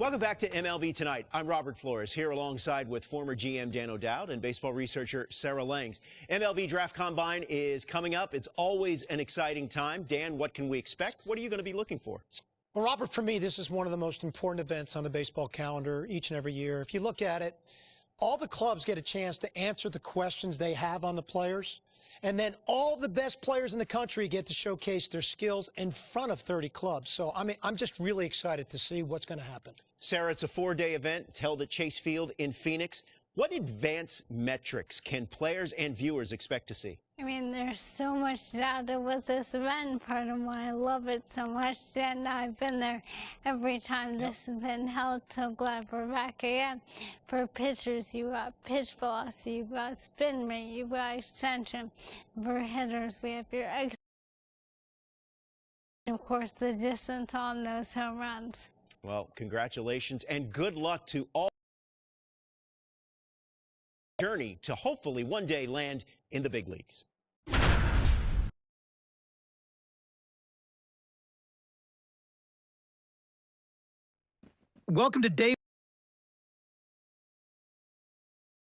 Welcome back to MLB Tonight. I'm Robert Flores, here alongside with former GM Dan O'Dowd and baseball researcher Sarah Langs. MLB Draft Combine is coming up. It's always an exciting time. Dan, what can we expect? What are you going to be looking for? Well, Robert, for me, this is one of the most important events on the baseball calendar each and every year. If you look at it, all the clubs get a chance to answer the questions they have on the players. And then all the best players in the country get to showcase their skills in front of 30 clubs. So, I'm just really excited to see what's going to happen. Sarah, it's a 4-day event. It's held at Chase Field in Phoenix. What advanced metrics can players and viewers expect to see? I mean, there's so much data with this event, part of why I love it so much, and I've been there every time this has been held, so glad we're back again. For pitchers, you got pitch velocity, you've got spin rate, you've got extension. For hitters, we have your exit, of course, the distance on those home runs. Well, congratulations and good luck to all. Journey to hopefully one day land in the big leagues. Welcome to Dave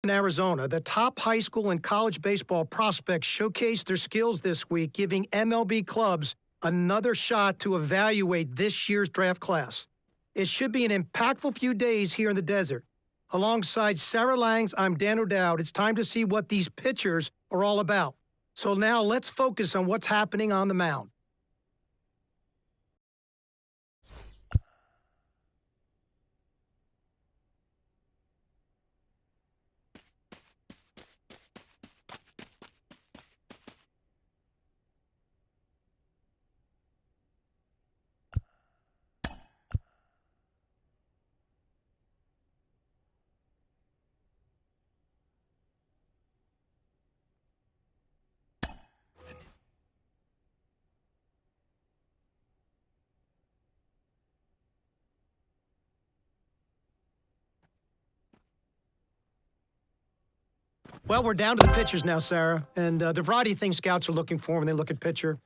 in Arizona. The top high school and college baseball prospects showcased their skills this week, giving MLB clubs another shot to evaluate this year's draft class. It should be an impactful few days here in the desert. Alongside Sarah Langs, I'm Dan O'Dowd. It's time to see what these pitchers are all about. So now let's focus on what's happening on the mound. Well, we're down to the pitchers now, Sarah, and the variety of things scouts are looking for when they look at pitcher.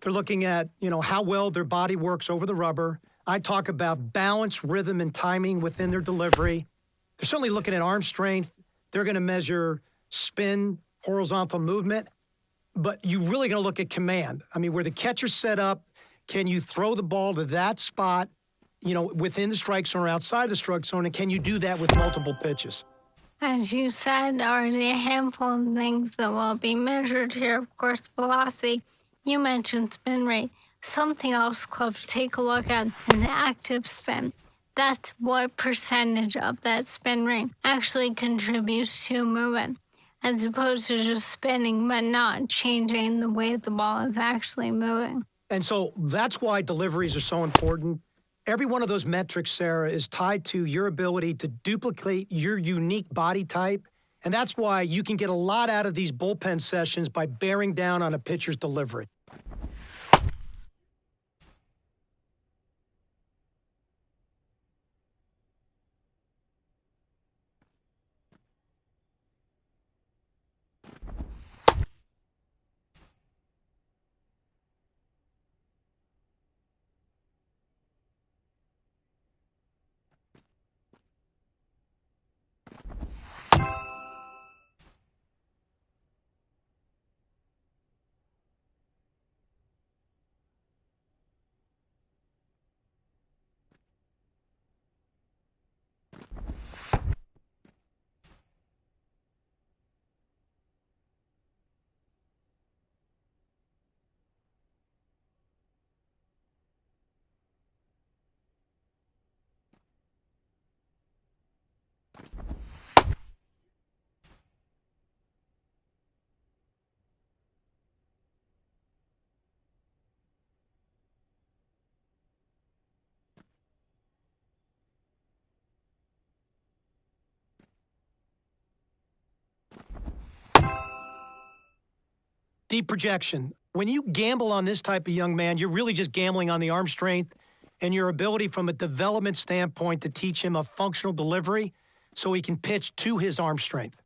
They're looking at, how well their body works over the rubber. I talk about balance, rhythm, and timing within their delivery. They're certainly looking at arm strength. They're going to measure spin, horizontal movement, but you're really going to look at command. I mean, where the catcher's set up, can you throw the ball to that spot, within the strike zone or outside the strike zone, and can you do that with multiple pitches? As you said, already a handful of things that will be measured here. Of course, velocity. You mentioned spin rate. Something else clubs take a look at is active spin. That's what percentage of that spin rate actually contributes to movement, as opposed to just spinning but not changing the way the ball is actually moving. And so that's why deliveries are so important. Every one of those metrics, Sarah, is tied to your ability to duplicate your unique body type. And that's why you can get a lot out of these bullpen sessions by bearing down on a pitcher's delivery. Deep projection. When you gamble on this type of young man, you're really just gambling on the arm strength and your ability from a development standpoint to teach him a functional delivery so he can pitch to his arm strength.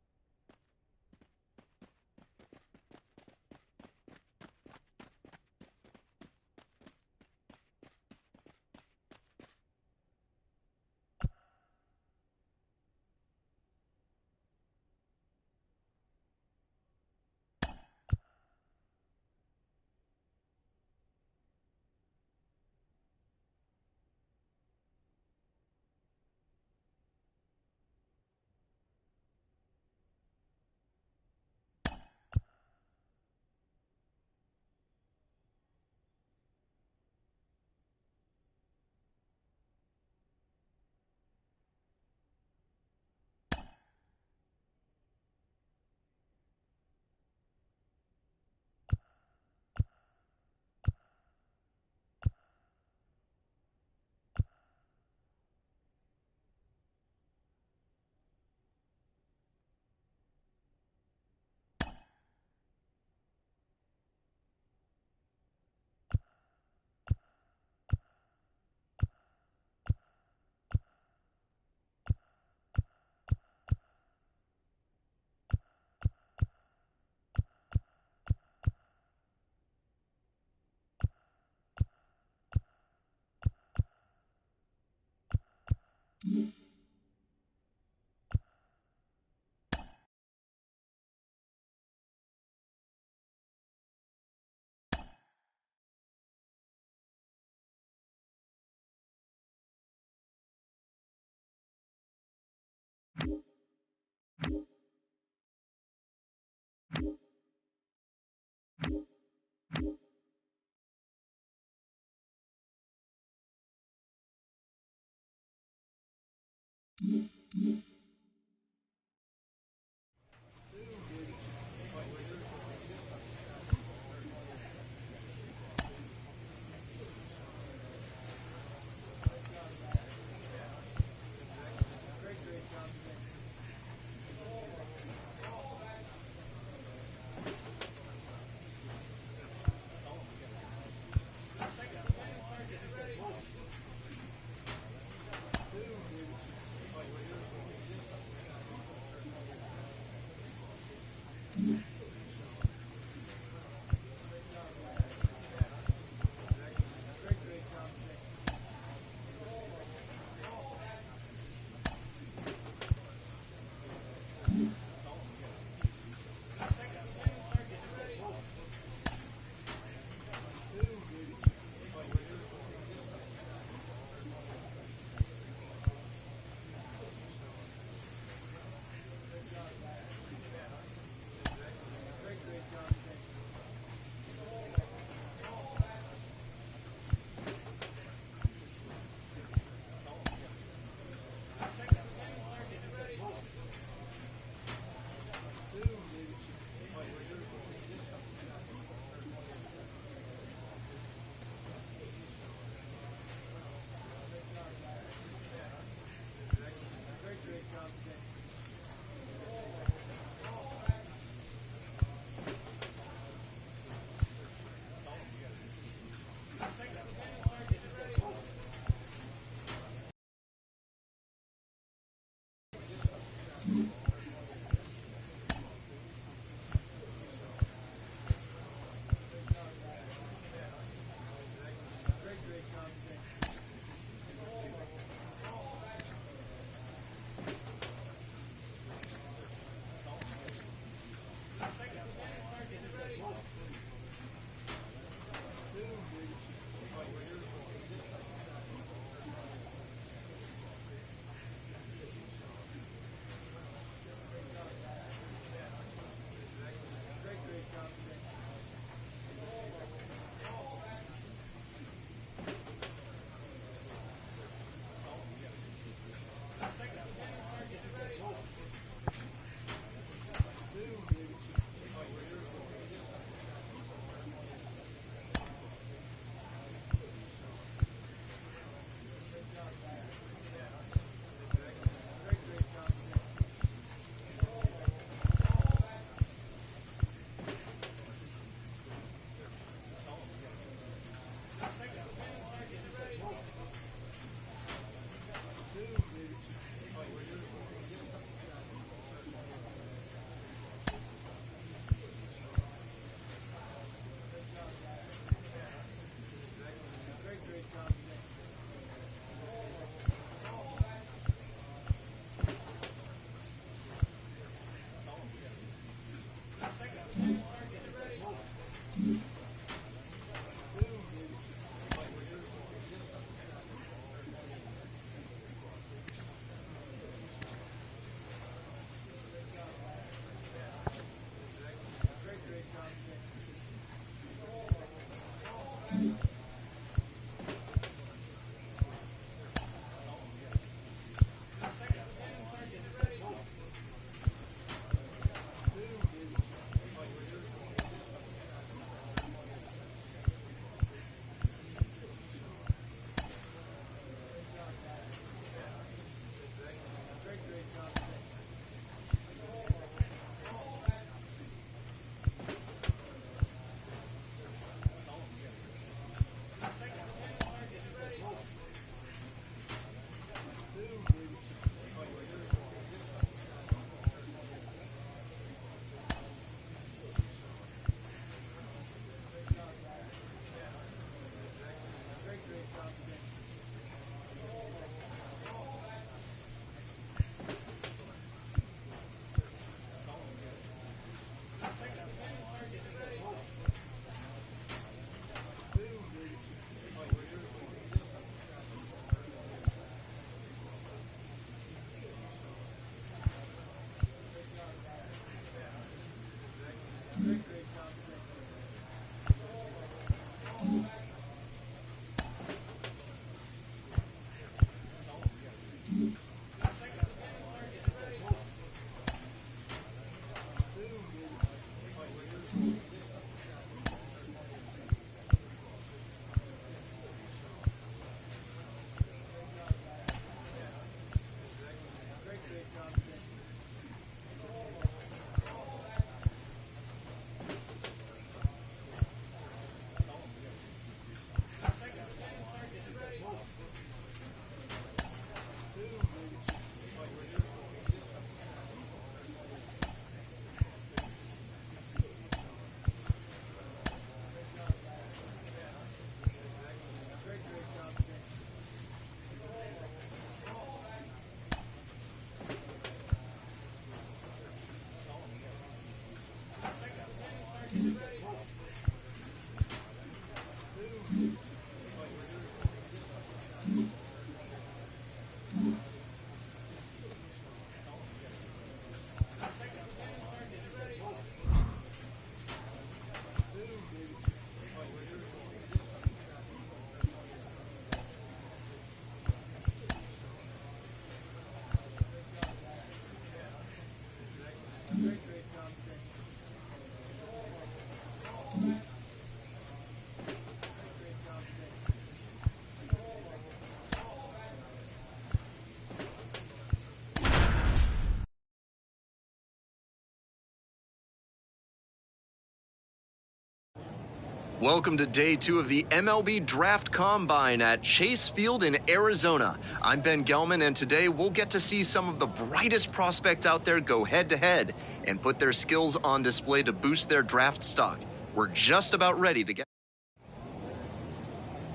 Welcome to day 2 of the MLB Draft Combine at Chase Field in Arizona. I'm Ben Gelman, and today we'll get to see some of the brightest prospects out there go head-to-head and put their skills on display to boost their draft stock. We're just about ready to get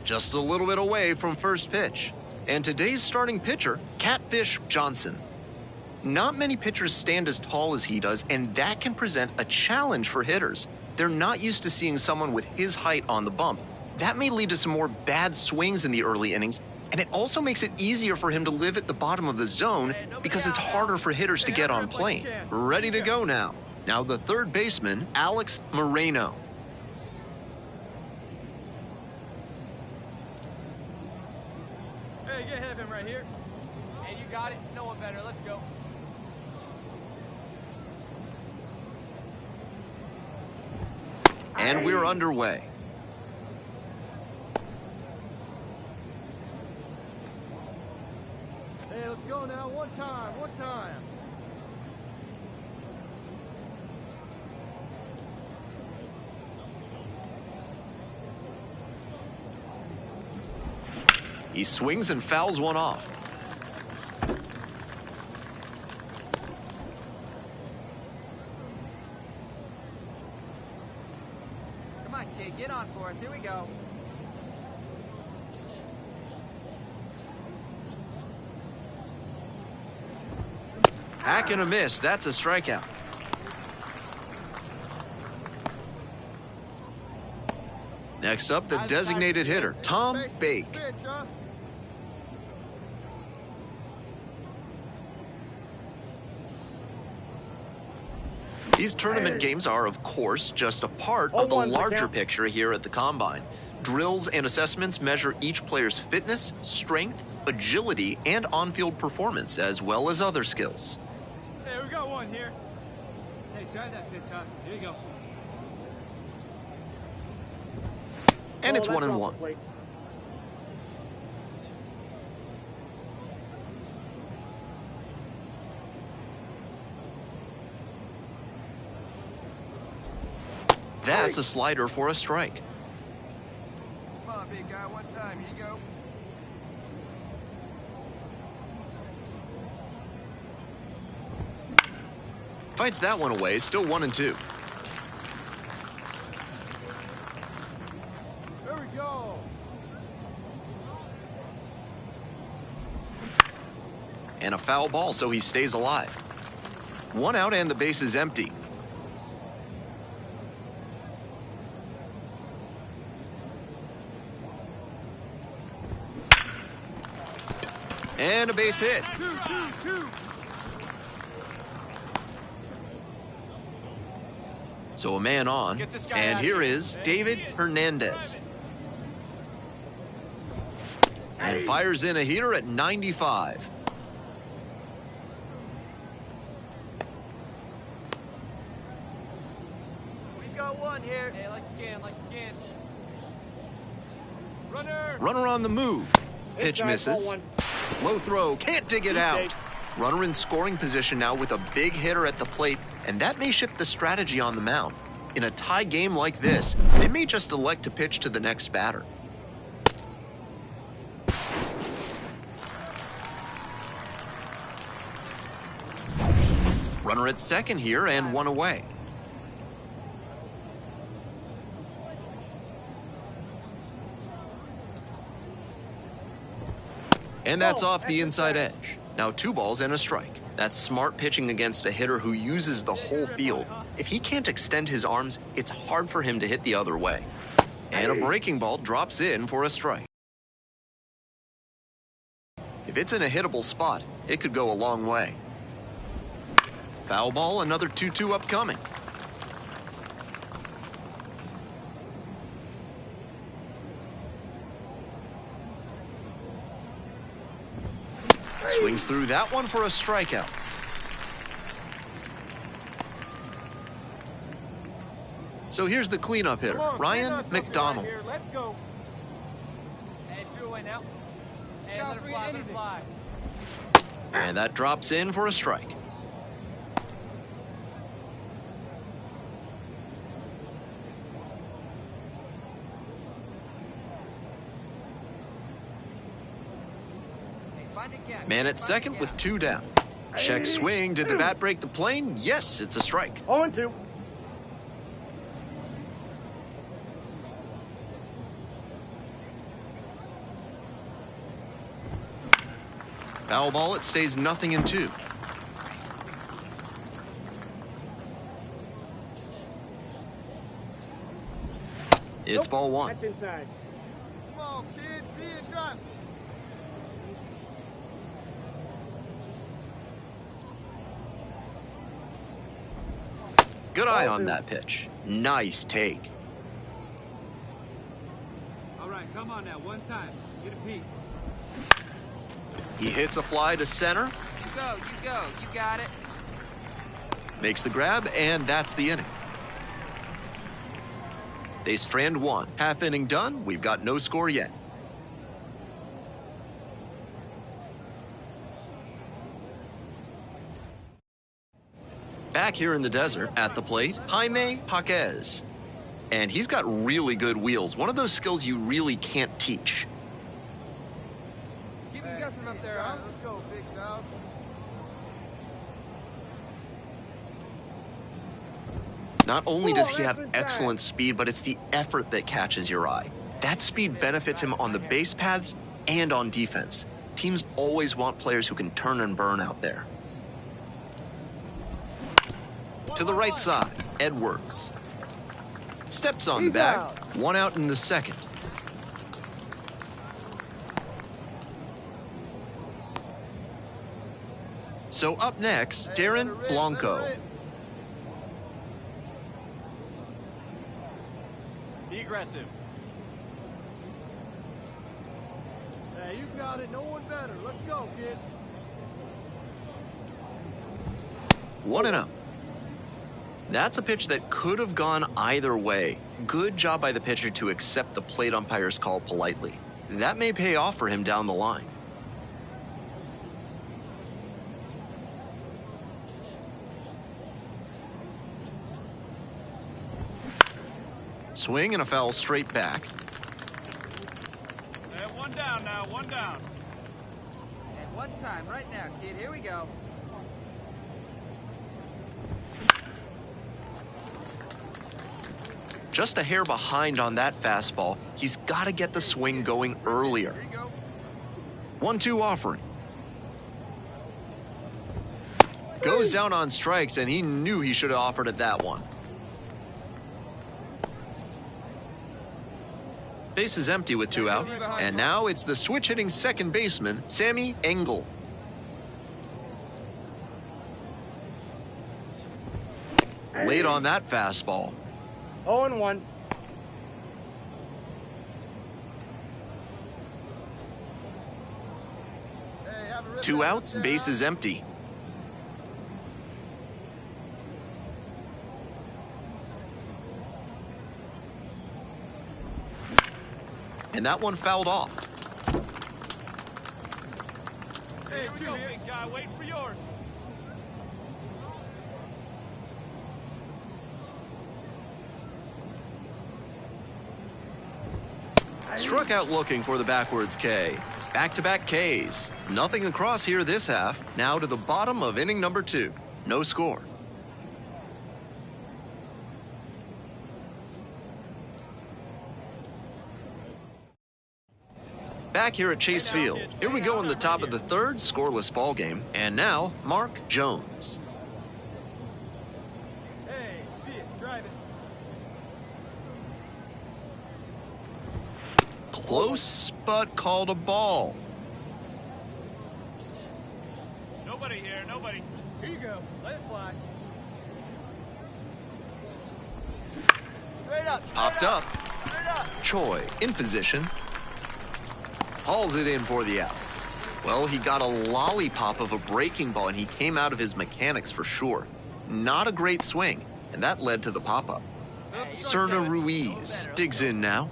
just a little bit away from first pitch. And today's starting pitcher, Catfish Johnson. Not many pitchers stand as tall as he does, and that can present a challenge for hitters. They're not used to seeing someone with his height on the bump. That may lead to some more bad swings in the early innings, and it also makes it easier for him to live at the bottom of the zone because it's harder for hitters to get on plane. Ready to go now. Now the third baseman, Alex Moreno. Hey, get ahead of him right here. Hey, you got it. No one better. Let's go. And we're underway. Hey, let's go now. One time. He swings and fouls one off. Come on, kid. Get on for us. Here we go. Hack and a miss. That's a strikeout. Next up, the designated hitter, Tom Bake. These tournament games are, of course, just a part of the larger picture here at the Combine. Drills and assessments measure each player's fitness, strength, agility, and on-field performance, as well as other skills. Hey, we got one here. Hey, try that pitch, huh? Here you go. And it's 1-1. That's a slider for a strike. Come on, big guy. One time. Here you go. Fights that one away, still 1-2. Here we go. And a foul ball, so he stays alive. One out and the base is empty. And a base hit. Two. So a man on, and here is David Hernandez. And fires in a heater at 95. We've got one here. Hey, like again. Runner on the move. Pitch misses. Low throw, can't dig it out. Runner in scoring position now with a big hitter at the plate, and that may shift the strategy on the mound. In a tie game like this, they may just elect to pitch to the next batter. Runner at second here and one away. And that's off the inside edge. Now 2 balls and a strike. That's smart pitching against a hitter who uses the whole field. If he can't extend his arms, it's hard for him to hit the other way. And a breaking ball drops in for a strike. If it's in a hittable spot, it could go a long way. Foul ball, another 2-2 upcoming. Swings through that one for a strikeout. So here's the cleanup hitter, Ryan McDonald. Let's go. Hey, 2 away now. Hey, let it fly. And that drops in for a strike. Man at second with 2 down. Check swing. Did the bat break the plane? Yes, it's a strike. 0-2. Foul ball, it stays 0-2. It's ball 1. That's inside. Come on, kid. See it, drive. Good eye on that pitch. Nice take. All right, come on now, one time. Get a piece. He hits a fly to center, You go. You got it. makes the grab, and that's the inning. They strand 1. Half inning done. We've got no score yet. Back here in the desert, at the plate, Jaime Jaquez. And he's got really good wheels. One of those skills you really can't teach. Keep him guessing up there, huh? Let's go, Big Sal. Not only does he have excellent speed, but it's the effort that catches your eye. That speed benefits him on the base paths and on defense. Teams always want players who can turn and burn out there. To the right side, Edwards. Steps on the bag. 1 out in the second. So up next, Darren Blanco. Be aggressive. Hey, you got it. No one better. Let's go, kid. 1 and out. That's a pitch that could have gone either way. Good job by the pitcher to accept the plate umpire's call politely. That may pay off for him down the line. Swing and a foul straight back. One down now, one down. And one time, right now, kid. Here we go. Just a hair behind on that fastball. He's got to get the swing going earlier. Here you go. 1-2 offering. Goes down on strikes, and he knew he should have offered at that one. Base is empty with 2 out, and now it's the switch-hitting second baseman, Sammy Engel. Late on that fastball. 0-1. 2 outs, base is empty. And that one fouled off. Here we go, big guy, waiting for yours. Struck out looking for the backwards K. Back-to-back Ks. Nothing across here this half. Now to the bottom of inning number 2. No score. Back here at Chase Field. Here we go in the top of the 3rd, scoreless ball game. And now, Mark Jones. Hey, see it. Drive it. Close, but called a ball. Nobody here, nobody. Here you go. Let it fly. Straight up. Popped up. Straight up. Choi in position. Hauls it in for the out. Well, he got a lollipop of a breaking ball, and he came out of his mechanics for sure. Not a great swing, and that led to the pop-up. Serna Ruiz digs in now.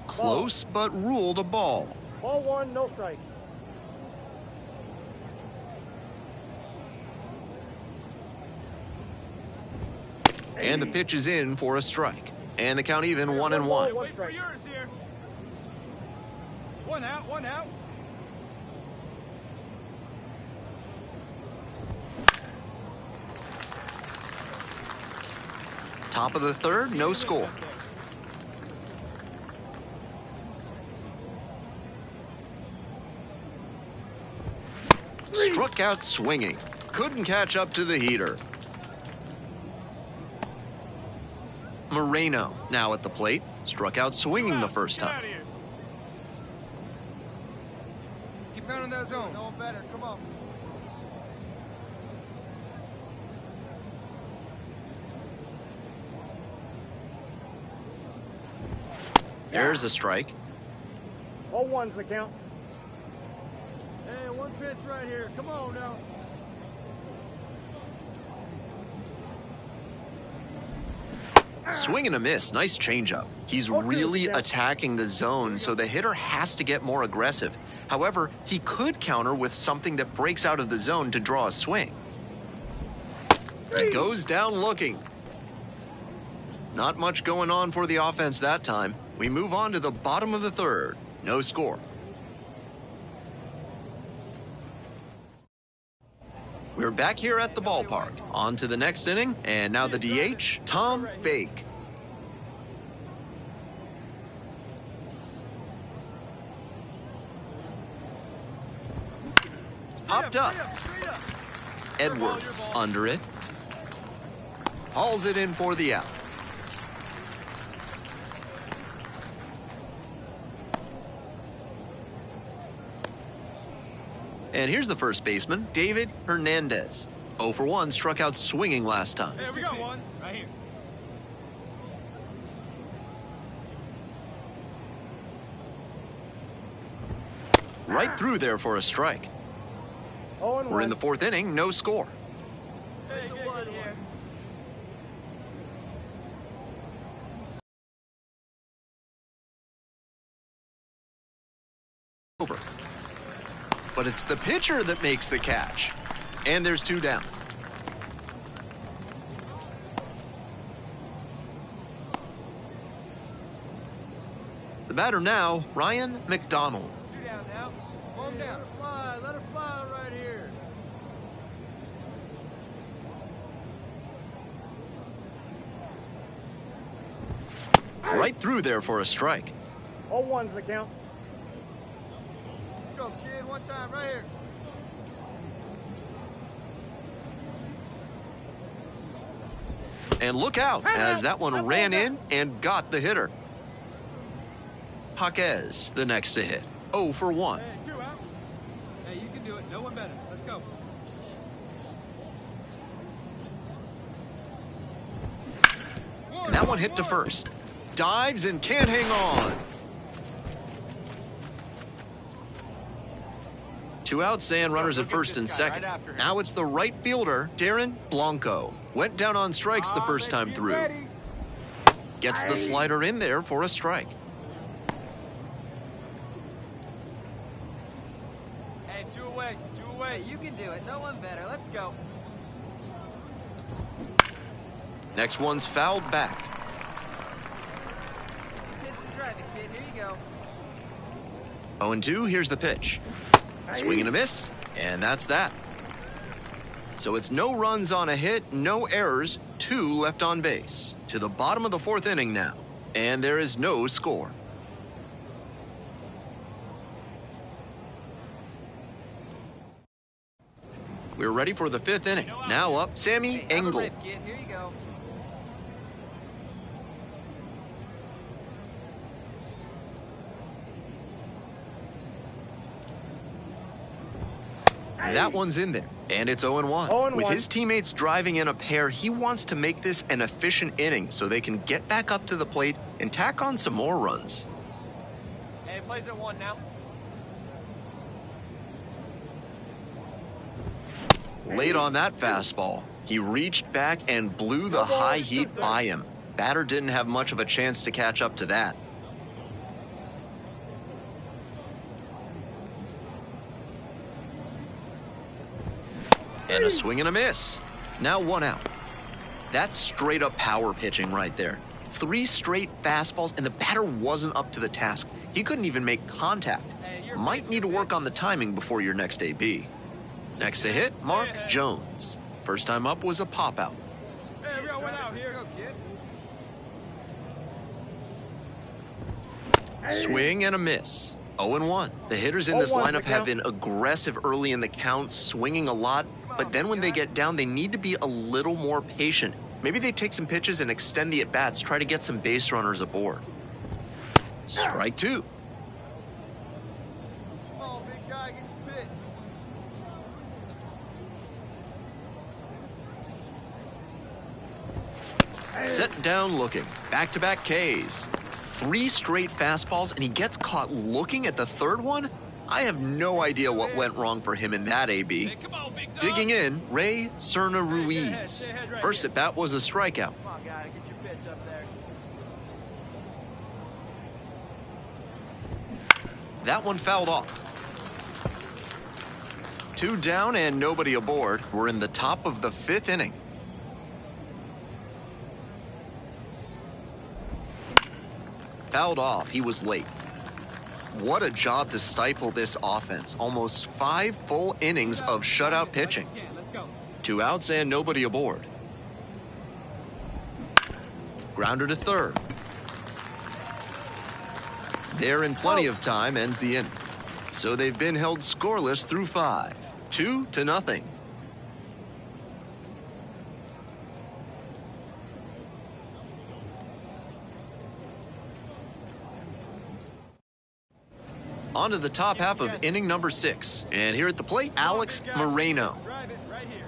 Close, but ruled a ball. Ball 1, no strike. And the pitch is in for a strike. And the count even 1-1. Wait for yours here. One out, one out. Top of the third, no score. Struck out swinging. Couldn't catch up to the heater. Moreno now at the plate. Struck out swinging the first time. Keep pounding that zone. No better. Come on. There's a strike. 0-1's the count. Hey, one pitch right here. Come on now. Swing and a miss. Nice changeup. He's really attacking the zone, so the hitter has to get more aggressive. However, he could counter with something that breaks out of the zone to draw a swing. He goes down looking. Not much going on for the offense that time. We move on to the bottom of the third. No score. We're back here at the ballpark. On to the next inning, and now the DH, Tom Bake. Popped up. Edwards under it. Hauls it in for the out. And here's the first baseman, David Hernandez. 0 for 1, struck out swinging last time. Hey, we got one. Right here. Right through there for a strike. 0-1. We're in the fourth inning, no score. Hey, get one here. Over. But it's the pitcher that makes the catch. And there's 2 down. The batter now, Ryan McDonald. 2 down now. Calm down. Let her fly right here. Right through there for a strike. 0-1's the count. Let's go, kid. One time right here. And look out, as that one ran in and got the hitter. Jaquez, the next to hit. 0 for 1. Hey, 2 out. Hey, you can do it. No one better. Let's go. And that one hit to first. Dives and can't hang on. 2 outs and runners at first and second. Now it's the right fielder, Darren Blanco. Went down on strikes the first time through. Gets the slider in there for a strike. Hey, 2 away. 2 away. Hey, you can do it. No one better. Let's go. Next one's fouled back. Pitch and drive it, kid. Here you go. 0-2, here's the pitch. Swing and a miss, and that's that. So it's no runs on a hit, no errors, 2 left on base. To the bottom of the fourth inning now, and there is no score. We're ready for the 5th inning. Now up, Sammy Hey, have a Engel. rip, kid. Here you go. That one's in there, and it's 0-1. 0-1. With his teammates driving in a pair, he wants to make this an efficient inning so they can get back up to the plate and tack on some more runs. Hey, plays at 1 now. Late on that fastball, he reached back and blew the high heat by him. Batter didn't have much of a chance to catch up to that. And a swing and a miss. Now 1 out. That's straight up power pitching right there. 3 straight fastballs, and the batter wasn't up to the task. He couldn't even make contact. Might need to work on the timing before your next AB. Next to hit, Mark Jones. First time up was a pop-out. Hey, we got one out here. Go, kid. Swing and a miss. 0-1. The hitters in this lineup have been aggressive early in the count, swinging a lot, but then when they get down, they need to be a little more patient. Maybe they take some pitches and extend the at-bats, try to get some base runners aboard. Strike 2. Come on, big guy, get your pitch. Set down looking. Back-to-back Ks. 3 straight fastballs, and he gets caught looking at the third one? I have no idea what went wrong for him in that AB. Digging in, Ray Serna Ruiz. First at bat was a strikeout. Come on, guy, get your pitch up there. That one fouled off. 2 down and nobody aboard. We're in the top of the 5th inning. Fouled off. He was late. What a job to stifle this offense. Almost 5 full innings of shutout pitching. 2 outs and nobody aboard. Grounder to third. There in plenty of time ends the inning. So they've been held scoreless through 5. 2-0. On to the top half of inning number 6. And here at the plate, Alex Moreno. Drive it right here.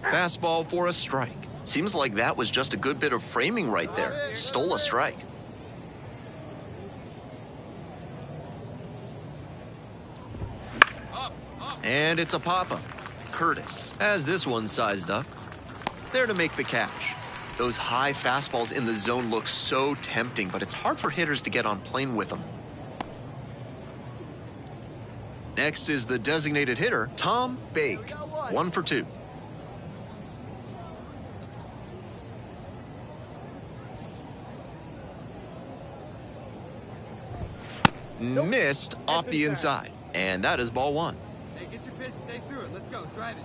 Fastball for a strike. Seems like that was just a good bit of framing right there. Stole a strike. And it's a pop-up. Curtis has this one sized up. There to make the catch. Those high fastballs in the zone look so tempting, but it's hard for hitters to get on plane with them. Next is the designated hitter, Tom Bake. 1 for 2. Missed off the inside. And that is ball 1. Hey, get your pitch, stay through it. Let's go, drive it.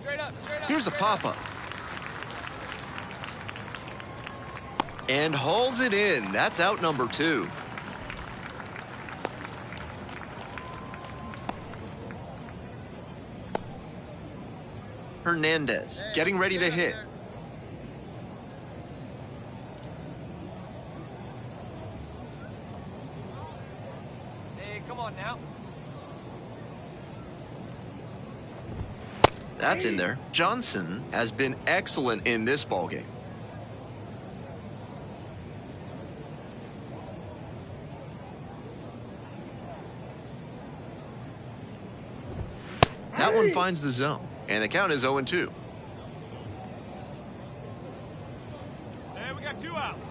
Straight up, straight up. Here's a pop-up. And hauls it in. That's out number 2. Hernandez getting ready to hit. Hey, come on now. That's in there. Johnson has been excellent in this ballgame. That one finds the zone, and the count is 0-2. Hey, we got 2 outs.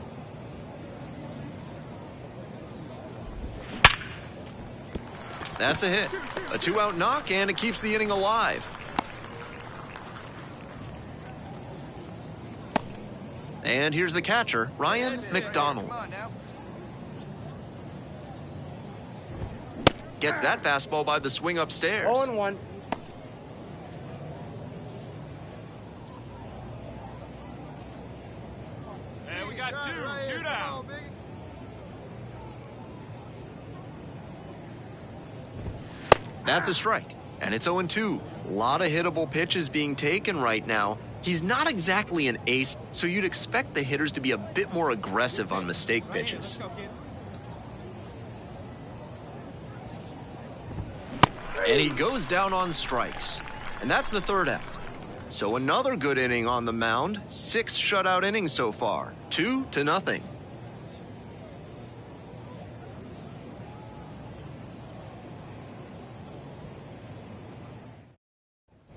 That's a hit. A 2-out knock, and it keeps the inning alive. And here's the catcher, Ryan McDonald. Come on now. Gets that fastball by the swing upstairs. 0-1. Hey, we got Drive it right 2 here. Come down. on, big. That's a strike, and it's 0-2. A lot of hittable pitches being taken right now. He's not exactly an ace, so you'd expect the hitters to be a bit more aggressive on mistake Right here, let's pitches. go, kid. And he goes down on strikes. And that's the 3rd out. So another good inning on the mound. 6 shutout innings so far. 2-0.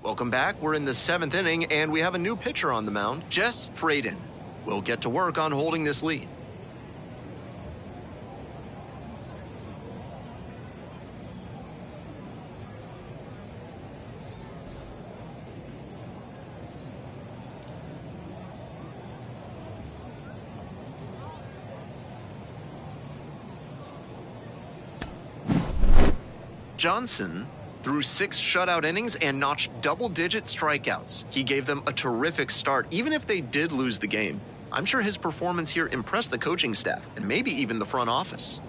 Welcome Welcome back. We're in the 7th inning, and we have a new pitcher on the mound, Jess Fraden. We'll get to work on holding this lead. Johnson threw 6 shutout innings and notched double-digit strikeouts. He gave them a terrific start, even if they did lose the game. I'm sure his performance here impressed the coaching staff and maybe even the front office.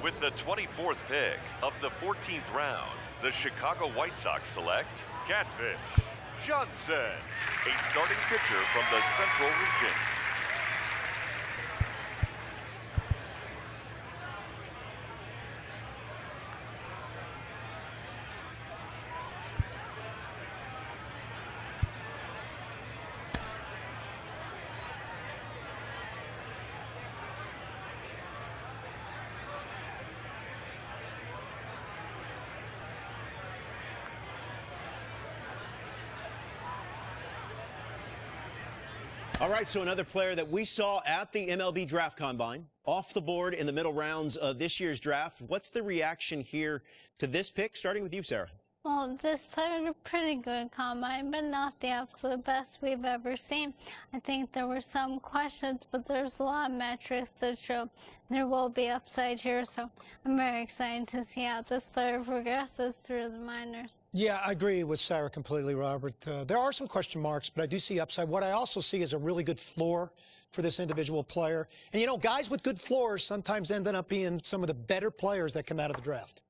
With the 24th pick of the 14th round, the Chicago White Sox select Catfish Johnson, a starting pitcher from the Central Region. All right, so another player that we saw at the MLB Draft Combine, off the board in the middle rounds of this year's draft. What's the reaction here to this pick, starting with you, Sarah? Well, this played a pretty good combine, but not the absolute best we've ever seen. I think there were some questions, but there's a lot of metrics that show there will be upside here. So I'm very excited to see how this player progresses through the minors. Yeah, I agree with Sarah completely, Robert. There are some question marks, but I do see upside. What I also see is a really good floor for this individual player. And, you know, guys with good floors sometimes end up being some of the better players that come out of the draft.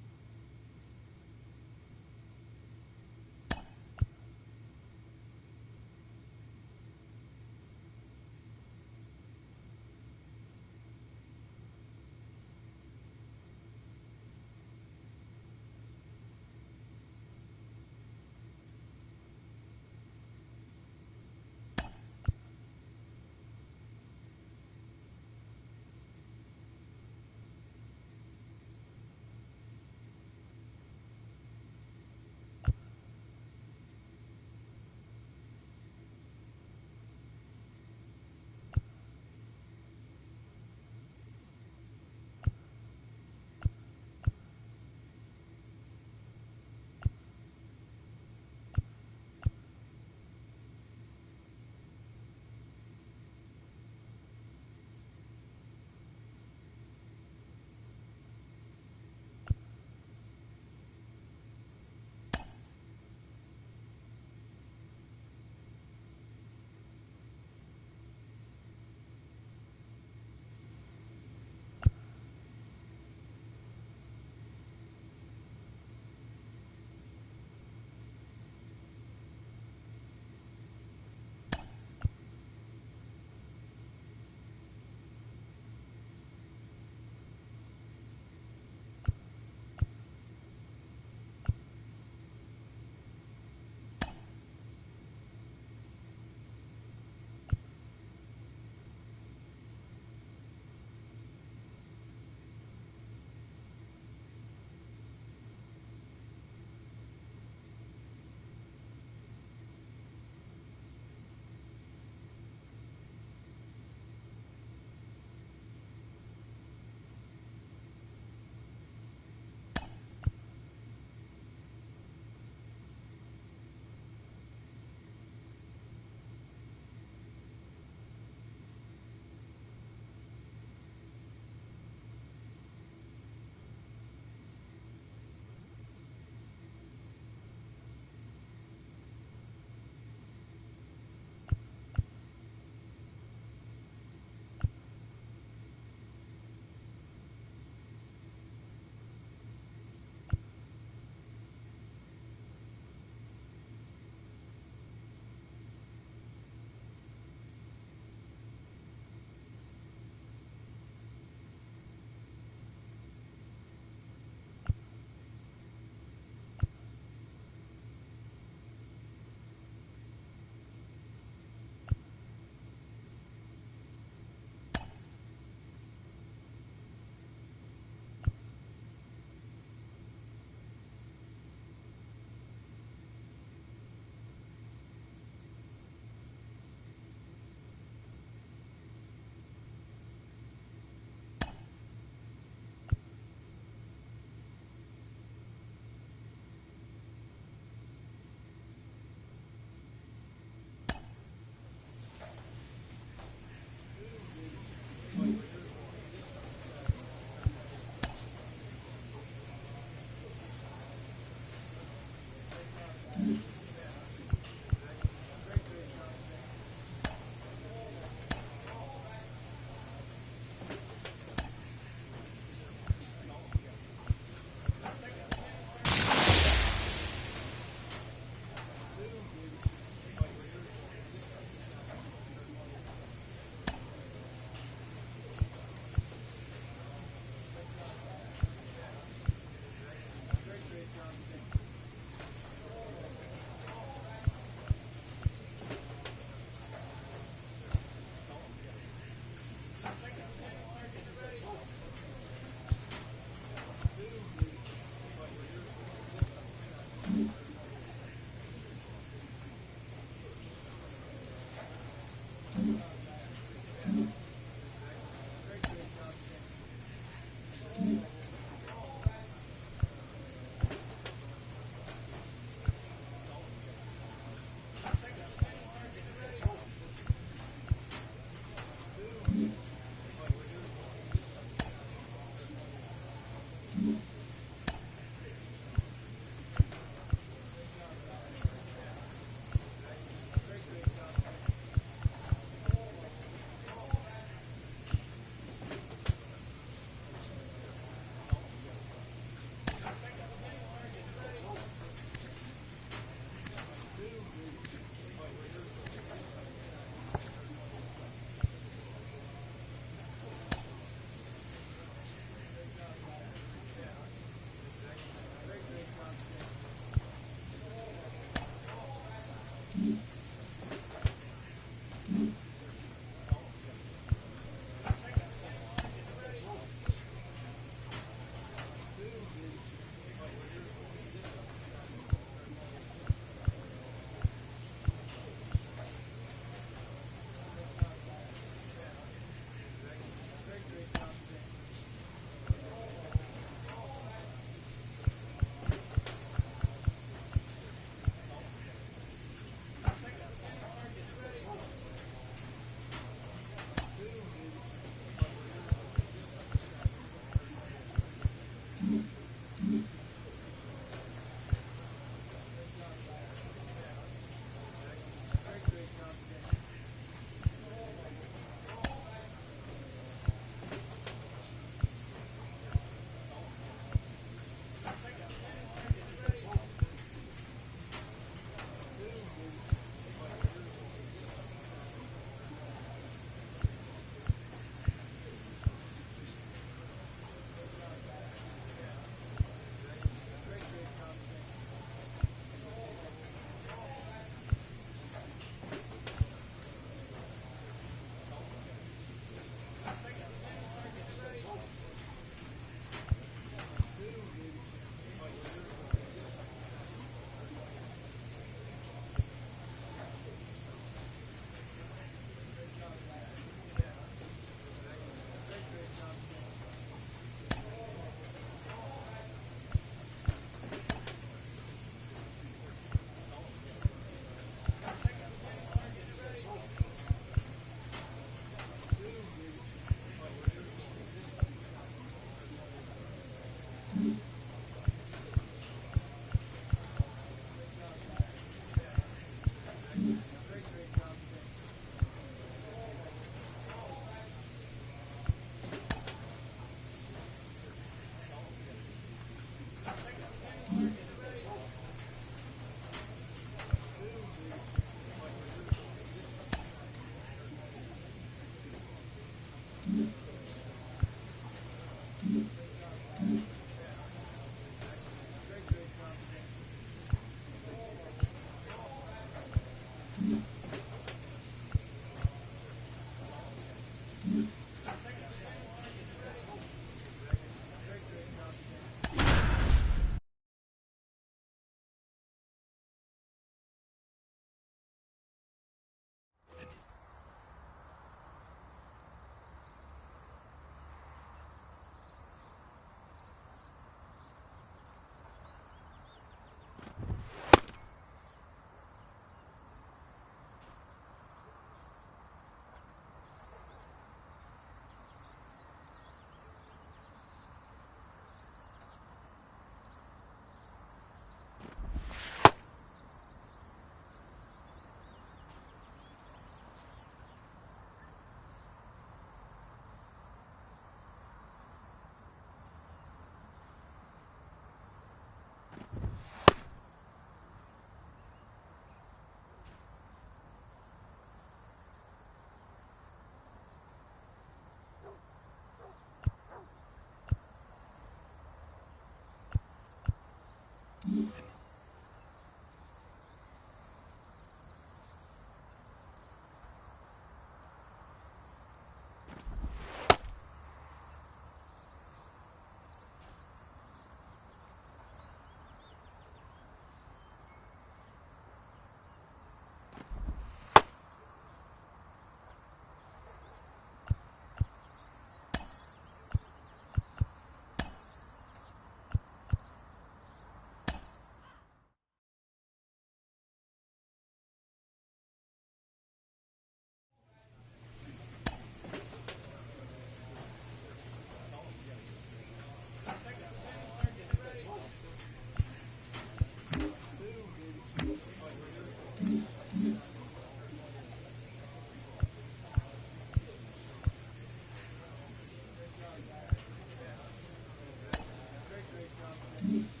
Johnson.